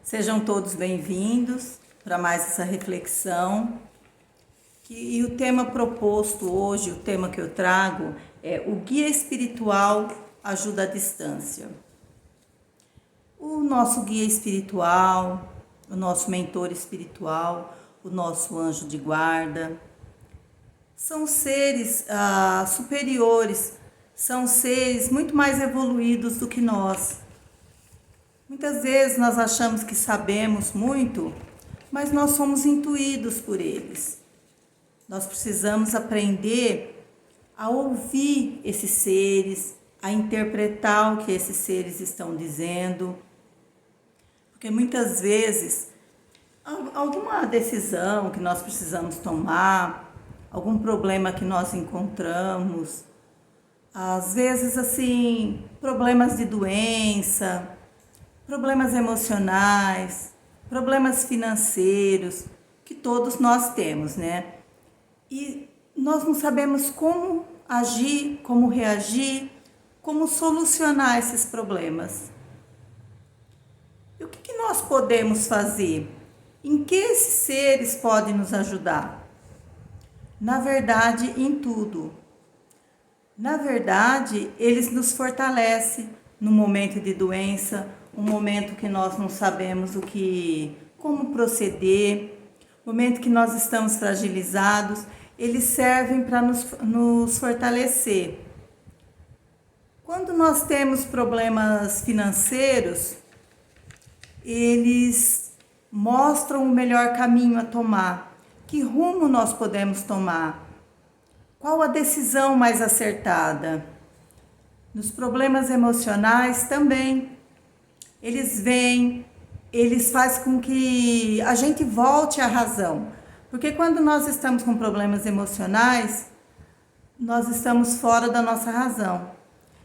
Sejam todos bem-vindos para mais essa reflexão. E o tema proposto hoje, o tema que eu trago é o guia espiritual ajuda à distância. O nosso guia espiritual, o nosso mentor espiritual, o nosso anjo de guarda, são seres superiores, são seres muito mais evoluídos do que nós. Muitas vezes nós achamos que sabemos muito, mas nós somos intuídos por eles. Nós precisamos aprender a ouvir esses seres, a interpretar o que esses seres estão dizendo. Porque muitas vezes, alguma decisão que nós precisamos tomar, algum problema que nós encontramos, às vezes assim, problemas de doença, problemas emocionais, problemas financeiros, que todos nós temos, né? E nós não sabemos como agir, como reagir, como solucionar esses problemas. E o que nós podemos fazer? Em que esses seres podem nos ajudar? Na verdade, em tudo. Na verdade, eles nos fortalecem no momento de doença, um momento que nós não sabemos como proceder, momento que nós estamos fragilizados, eles servem para nos fortalecer. Quando nós temos problemas financeiros, eles mostram o melhor caminho a tomar, que rumo nós podemos tomar, qual a decisão mais acertada. Nos problemas emocionais também, eles vêm, eles fazem com que a gente volte à razão. Porque quando nós estamos com problemas emocionais, nós estamos fora da nossa razão.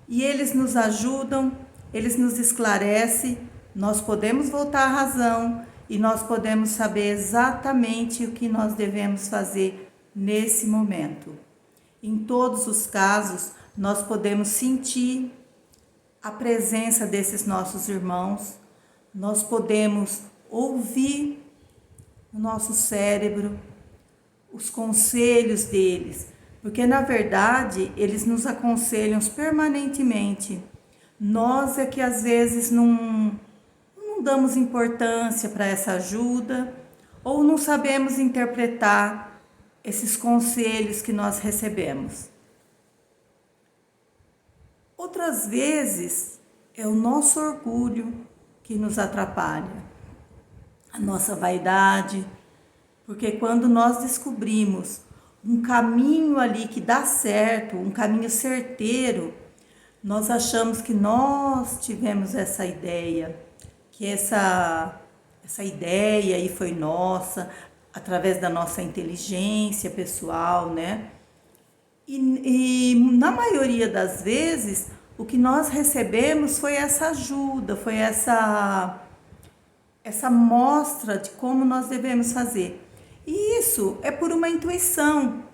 E eles nos ajudam, eles nos esclarecem, nós podemos voltar à razão e nós podemos saber exatamente o que nós devemos fazer nesse momento. Em todos os casos, nós podemos sentir a presença desses nossos irmãos, nós podemos ouvir o nosso cérebro, os conselhos deles, porque na verdade eles nos aconselham permanentemente. Nós é que às vezes não damos importância para essa ajuda ou não sabemos interpretar esses conselhos que nós recebemos. Outras vezes é o nosso orgulho que nos atrapalha, a nossa vaidade, porque quando nós descobrimos um caminho ali que dá certo, um caminho certeiro, nós achamos que nós tivemos essa ideia, que essa ideia aí foi nossa, através da nossa inteligência pessoal, né? E na maioria das vezes, o que nós recebemos foi essa ajuda, foi essa mostra de como nós devemos fazer. E isso é por uma intuição.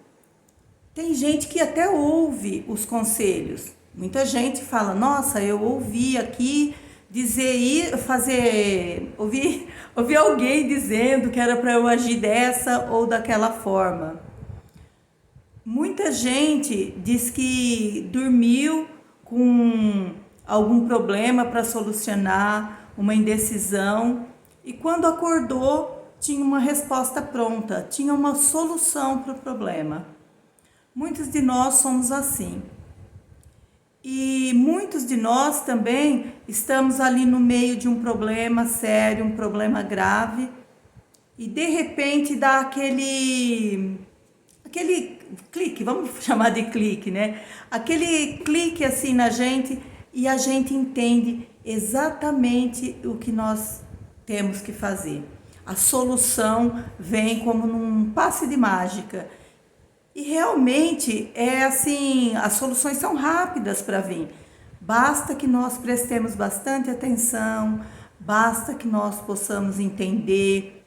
Tem gente que até ouve os conselhos. Muita gente fala, nossa, eu ouvi aqui ouvi alguém dizendo que era para eu agir dessa ou daquela forma. Muita gente diz que dormiu com algum problema para solucionar, uma indecisão, e quando acordou tinha uma resposta pronta, tinha uma solução para o problema. Muitos de nós somos assim. E muitos de nós também estamos ali no meio de um problema sério, um problema grave, e de repente dá aquele clique, vamos chamar de clique, né? Aquele clique assim na gente e a gente entende exatamente o que nós temos que fazer. A solução vem como num passe de mágica. E realmente é assim, as soluções são rápidas para vir. Basta que nós prestemos bastante atenção, basta que nós possamos entender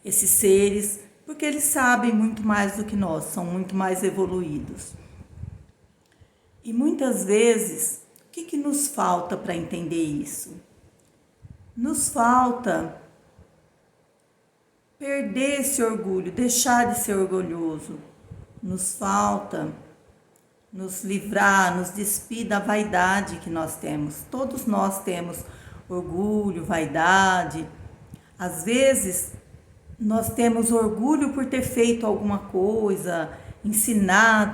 esses seres, porque eles sabem muito mais do que nós, são muito mais evoluídos. E muitas vezes, o que nos falta para entender isso? Nos falta perder esse orgulho, deixar de ser orgulhoso. Nos falta nos livrar, nos despir da vaidade que nós temos. Todos nós temos orgulho, vaidade. Às vezes, nós temos orgulho por ter feito alguma coisa,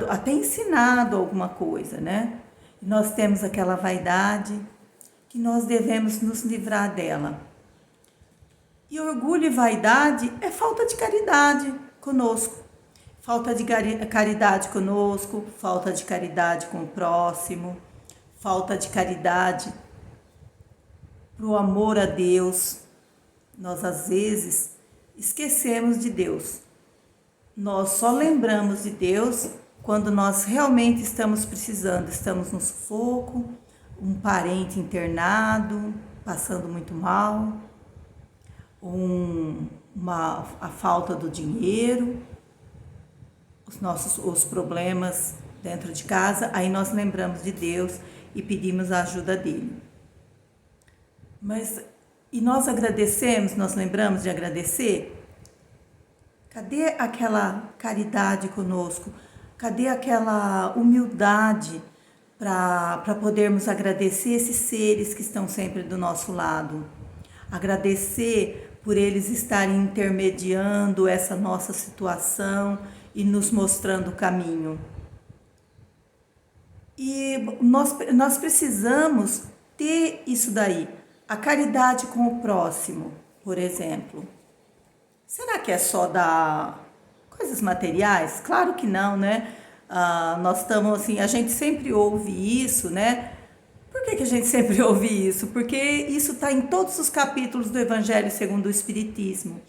até ensinado alguma coisa, né? E nós temos aquela vaidade que nós devemos nos livrar dela. E orgulho e vaidade é falta de caridade conosco. Falta de caridade conosco, falta de caridade com o próximo, falta de caridade para o amor a Deus. Nós, às vezes, esquecemos de Deus. Nós só lembramos de Deus quando nós realmente estamos precisando, estamos no sufoco, um parente internado, passando muito mal, a falta do dinheiro, os problemas dentro de casa, aí nós lembramos de Deus e pedimos a ajuda dele. E nós agradecemos, nós lembramos de agradecer? Cadê aquela caridade conosco? Cadê aquela humildade para podermos agradecer esses seres que estão sempre do nosso lado? Agradecer por eles estarem intermediando essa nossa situação e nos mostrando o caminho. E nós precisamos ter isso daí, a caridade com o próximo, por exemplo. Será que é só dar coisas materiais? Claro que não, né? Nós estamos assim, a gente sempre ouve isso, né? Por que a gente sempre ouve isso? Porque isso está em todos os capítulos do Evangelho segundo o Espiritismo.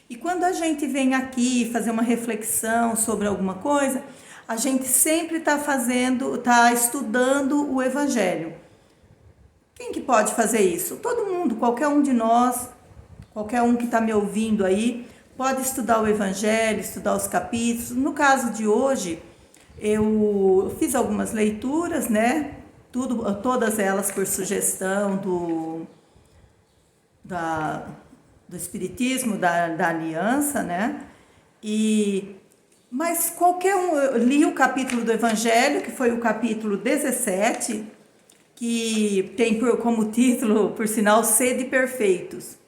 E quando a gente vem aqui fazer uma reflexão sobre alguma coisa, a gente sempre está estudando o Evangelho. Quem que pode fazer isso? Todo mundo, qualquer um de nós, qualquer um que está me ouvindo aí, pode estudar o Evangelho, estudar os capítulos. No caso de hoje, eu fiz algumas leituras, né? Todas elas por sugestão do Espiritismo, da Aliança, né? Mas qualquer um, eu li o capítulo do Evangelho, que foi o capítulo 17, que tem como título, por sinal, Sede Perfeitos.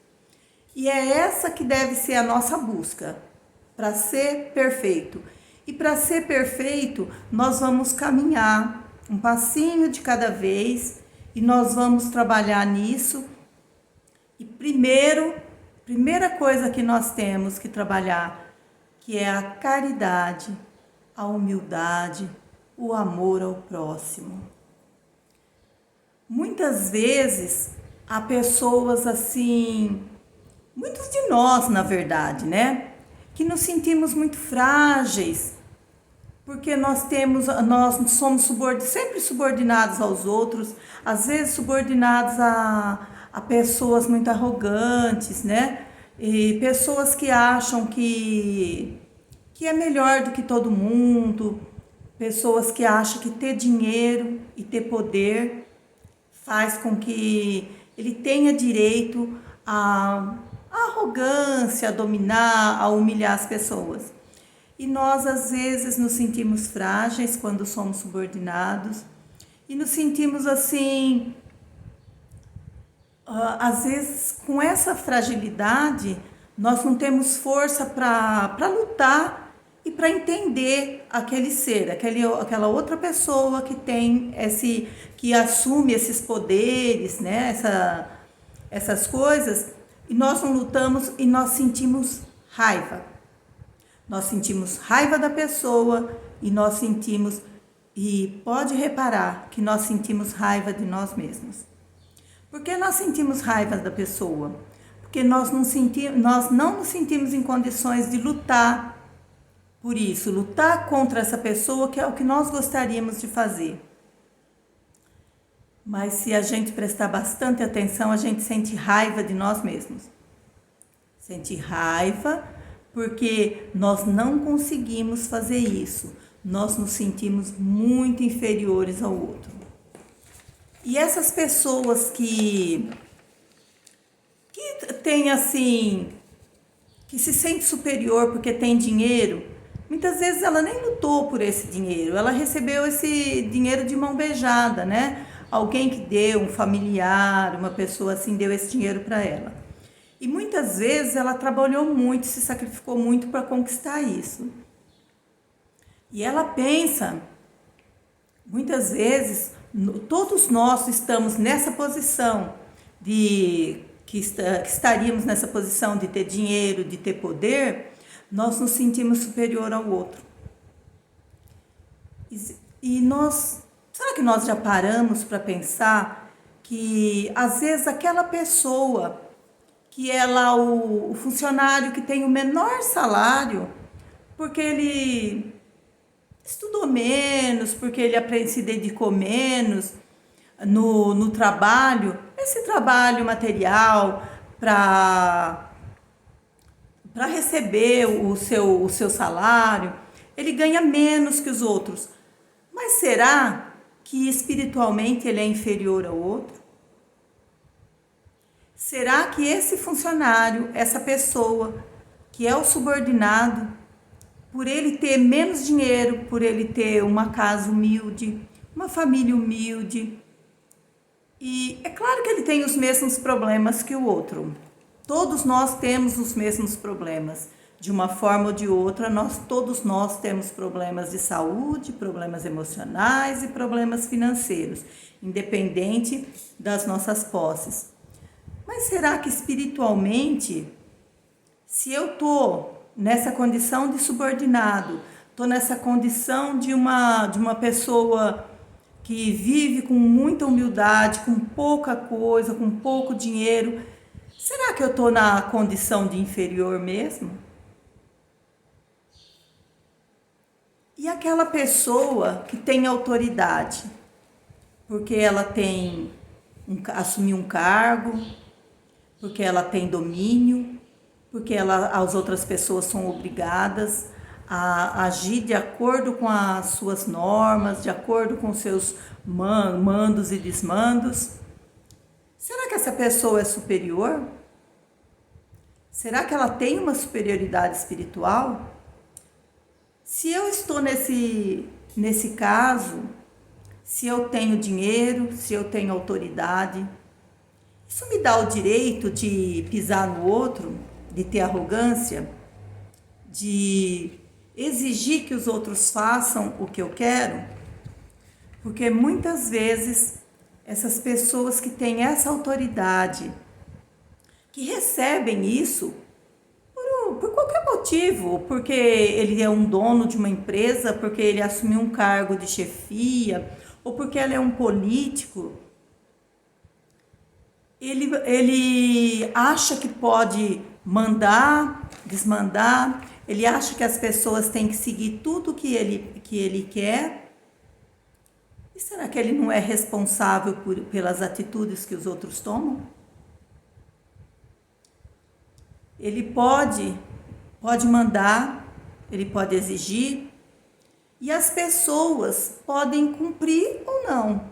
E é essa que deve ser a nossa busca, para ser perfeito. E para ser perfeito, nós vamos caminhar um passinho de cada vez e nós vamos trabalhar nisso. E primeira coisa que nós temos que trabalhar, que é a caridade, a humildade, o amor ao próximo. Muitas vezes há pessoas assim, muitos de nós, na verdade, né, que nos sentimos muito frágeis, porque nós somos sempre subordinados aos outros, às vezes subordinados a pessoas muito arrogantes, né? E pessoas que acham que é melhor do que todo mundo, pessoas que acham que ter dinheiro e ter poder faz com que ele tenha direito à arrogância, a dominar, a humilhar as pessoas. E nós, às vezes, nos sentimos frágeis quando somos subordinados e nos sentimos assim, às vezes, com essa fragilidade, nós não temos força para lutar e para entender aquele ser, aquela outra pessoa que tem que assume esses poderes, né? Essas coisas, e nós não lutamos e nós sentimos raiva. Nós sentimos raiva da pessoa e pode reparar que nós sentimos raiva de nós mesmos. Por que nós sentimos raiva da pessoa? Porque nós não nos sentimos em condições de lutar por isso, lutar contra essa pessoa, que é o que nós gostaríamos de fazer. Mas se a gente prestar bastante atenção, a gente sente raiva de nós mesmos. Sente raiva porque nós não conseguimos fazer isso. Nós nos sentimos muito inferiores ao outro. E essas pessoas que tem assim, que se sente superior porque tem dinheiro, muitas vezes ela nem lutou por esse dinheiro, ela recebeu esse dinheiro de mão beijada, né? Alguém que deu, um familiar, uma pessoa assim, deu esse dinheiro para ela. E muitas vezes ela trabalhou muito, se sacrificou muito para conquistar isso. E ela pensa, muitas vezes, todos nós estamos nessa posição que estaríamos nessa posição de ter dinheiro, de ter poder, nós nos sentimos superior ao outro. E será que nós já paramos para pensar que às vezes aquela pessoa que o funcionário que tem o menor salário, porque ele estudou menos, porque ele se dedicou menos no trabalho, esse trabalho material para receber o seu salário, ele ganha menos que os outros. Mas será que espiritualmente ele é inferior ao outro? Será que esse funcionário, essa pessoa que é o subordinado, por ele ter menos dinheiro, por ele ter uma casa humilde, uma família humilde, e é claro que ele tem os mesmos problemas que o outro. Todos nós temos os mesmos problemas. De uma forma ou de outra, todos nós temos problemas de saúde, problemas emocionais e problemas financeiros, independente das nossas posses. Mas será que espiritualmente, se eu estou nessa condição de subordinado, estou nessa condição de uma pessoa que vive com muita humildade, com pouca coisa, com pouco dinheiro, será que eu estou na condição de inferior mesmo? E aquela pessoa que tem autoridade, porque ela assumiu um cargo, porque ela tem domínio, porque as outras pessoas são obrigadas a agir de acordo com as suas normas, de acordo com os seus mandos e desmandos. Será que essa pessoa é superior? Será que ela tem uma superioridade espiritual? Se eu estou nesse caso, se eu tenho dinheiro, se eu tenho autoridade, isso me dá o direito de pisar no outro, de ter arrogância, de exigir que os outros façam o que eu quero? Porque muitas vezes essas pessoas que têm essa autoridade, que recebem isso por qualquer motivo, porque ele é um dono de uma empresa, porque ele assumiu um cargo de chefia, ou porque ele é um político, ele acha que pode mandar, desmandar, ele acha que as pessoas têm que seguir tudo que ele quer. E será que ele não é responsável pelas atitudes que os outros tomam? Ele pode mandar, ele pode exigir, e as pessoas podem cumprir ou não.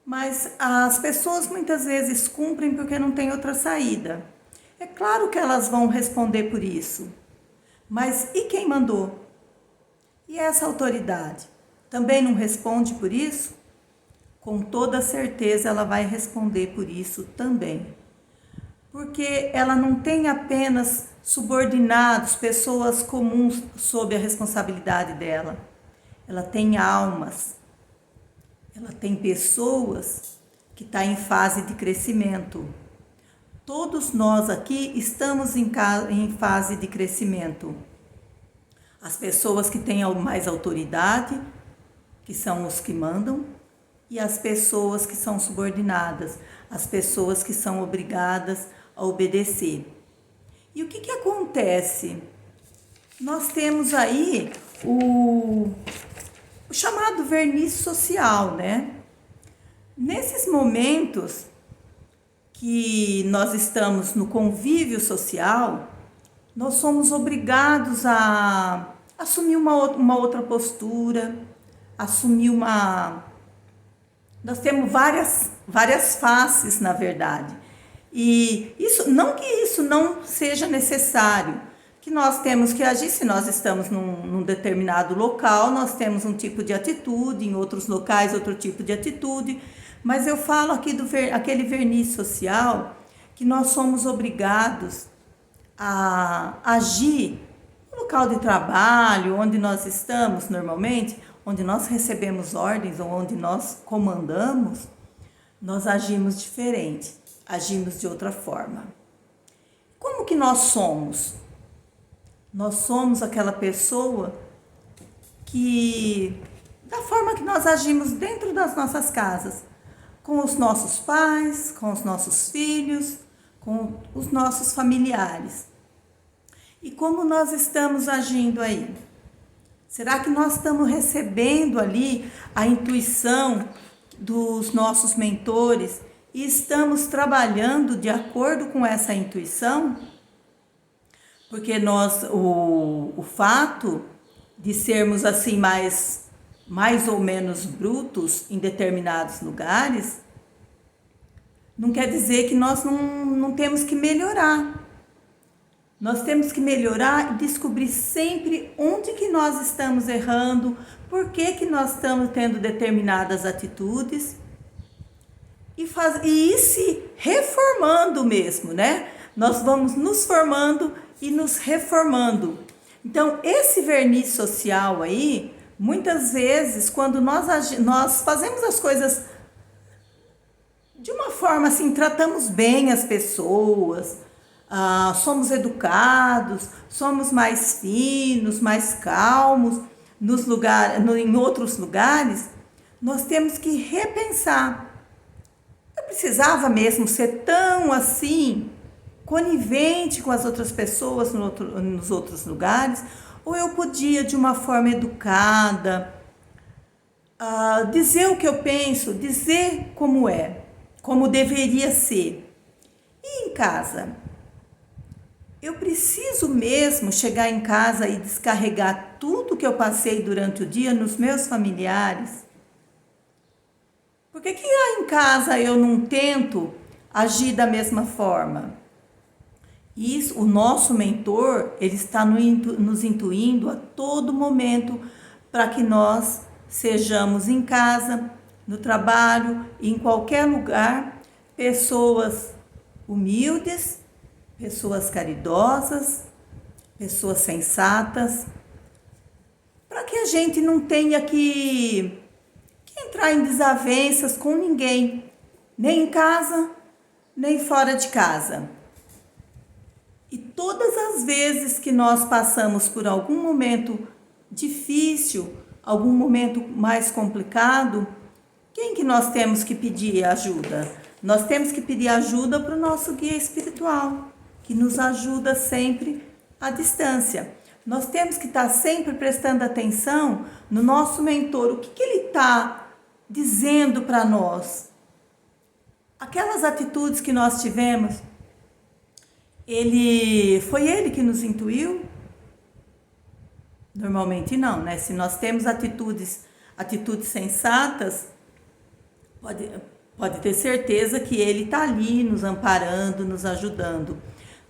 Mas as pessoas muitas vezes cumprem porque não tem outra saída. É claro que elas vão responder por isso. Mas e quem mandou? E essa autoridade? Também não responde por isso? Com toda certeza ela vai responder por isso também. Porque ela não tem apenas subordinados, pessoas comuns sob a responsabilidade dela. Ela tem almas. Ela tem pessoas que estão em fase de crescimento. Todos nós aqui estamos em fase de crescimento. As pessoas que têm mais autoridade, que são os que mandam, e as pessoas que são subordinadas, as pessoas que são obrigadas a obedecer. E o que acontece? Nós temos aí o chamado verniz social, né? Nesses momentos que nós estamos no convívio social, nós somos obrigados a assumir uma outra postura, nós temos várias faces, na verdade. E isso, não que isso não seja necessário, que nós temos que agir. Se nós estamos num determinado local, nós temos um tipo de atitude, em outros locais outro tipo de atitude, mas eu falo aqui aquele verniz social que nós somos obrigados a agir no local de trabalho, onde nós estamos normalmente, onde nós recebemos ordens ou onde nós comandamos, nós agimos diferente, agimos de outra forma. Como que nós somos? Nós somos aquela pessoa que, da forma que nós agimos dentro das nossas casas, com os nossos pais, com os nossos filhos, com os nossos familiares. E como nós estamos agindo aí? Será que nós estamos recebendo ali a intuição dos nossos mentores e estamos trabalhando de acordo com essa intuição? Porque o fato de sermos assim mais ou menos brutos em determinados lugares, não quer dizer que nós não temos que melhorar. Nós temos que melhorar e descobrir sempre onde que nós estamos errando, por que nós estamos tendo determinadas atitudes e ir se reformando mesmo, né? Nós vamos nos formando e nos reformando. Então, esse verniz social aí, muitas vezes, quando nós fazemos as coisas de uma forma assim, tratamos bem as pessoas, somos educados, somos mais finos, mais calmos em outros lugares, nós temos que repensar. Eu precisava mesmo ser tão assim, conivente com as outras pessoas nos outros lugares, ou eu podia, de uma forma educada, dizer o que eu penso, dizer como é, como deveria ser. E em casa? Eu preciso mesmo chegar em casa e descarregar tudo que eu passei durante o dia nos meus familiares? Por que lá em casa eu não tento agir da mesma forma? Isso, o nosso mentor, ele está nos intuindo a todo momento para que nós sejamos em casa, no trabalho, em qualquer lugar, pessoas humildes, pessoas caridosas, pessoas sensatas, para que a gente não tenha que entrar em desavenças com ninguém, nem em casa, nem fora de casa. E todas as vezes que nós passamos por algum momento difícil, algum momento mais complicado, quem que nós temos que pedir ajuda? Nós temos que pedir ajuda para o nosso guia espiritual, que nos ajuda sempre à distância. Nós temos que estar sempre prestando atenção no nosso mentor, o que ele está dizendo para nós. Aquelas atitudes que nós tivemos, foi ele que nos intuiu? Normalmente não, né? Se nós temos atitudes sensatas, pode ter certeza que ele está ali nos amparando, nos ajudando.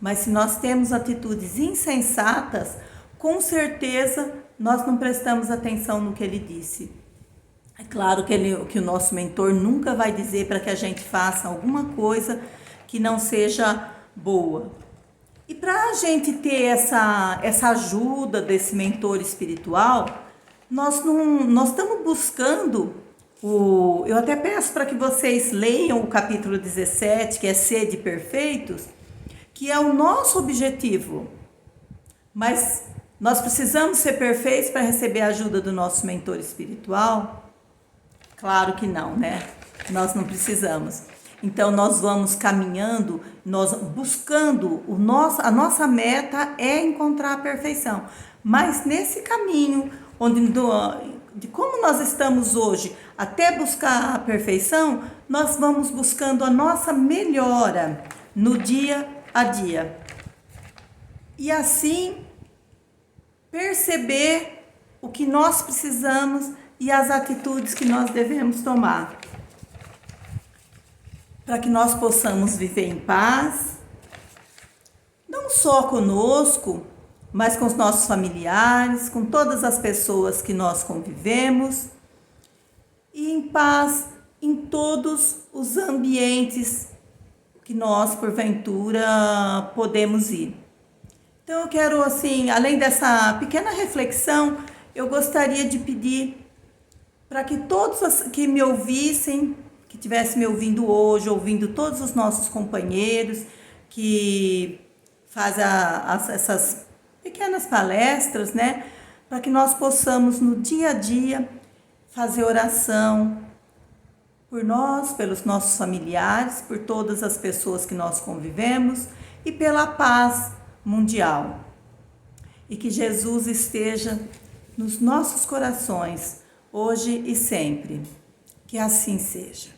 Mas se nós temos atitudes insensatas, com certeza nós não prestamos atenção no que ele disse. É claro que o nosso mentor nunca vai dizer para que a gente faça alguma coisa que não seja boa. E para a gente ter essa ajuda desse mentor espiritual, nós estamos buscando eu até peço para que vocês leiam o capítulo 17, que é Sede Perfeitos, que é o nosso objetivo. Mas nós precisamos ser perfeitos para receber a ajuda do nosso mentor espiritual? Claro que não, né? Nós não precisamos. Então nós vamos caminhando, nós buscando, a nossa meta é encontrar a perfeição. Mas nesse caminho, de como nós estamos hoje até buscar a perfeição, nós vamos buscando a nossa melhora no dia a dia. E assim perceber o que nós precisamos e as atitudes que nós devemos tomar. para que nós possamos viver em paz, não só conosco, mas com os nossos familiares, com todas as pessoas que nós convivemos, e em paz em todos os ambientes que nós, porventura, podemos ir. Então eu quero, assim, além dessa pequena reflexão, eu gostaria de pedir para que todos que me ouvissem, que estivessem me ouvindo hoje, ouvindo todos os nossos companheiros que fazem essas pequenas palestras, né? Para que nós possamos no dia a dia fazer oração por nós, pelos nossos familiares, por todas as pessoas que nós convivemos e pela paz mundial. E que Jesus esteja nos nossos corações, hoje e sempre. Que assim seja.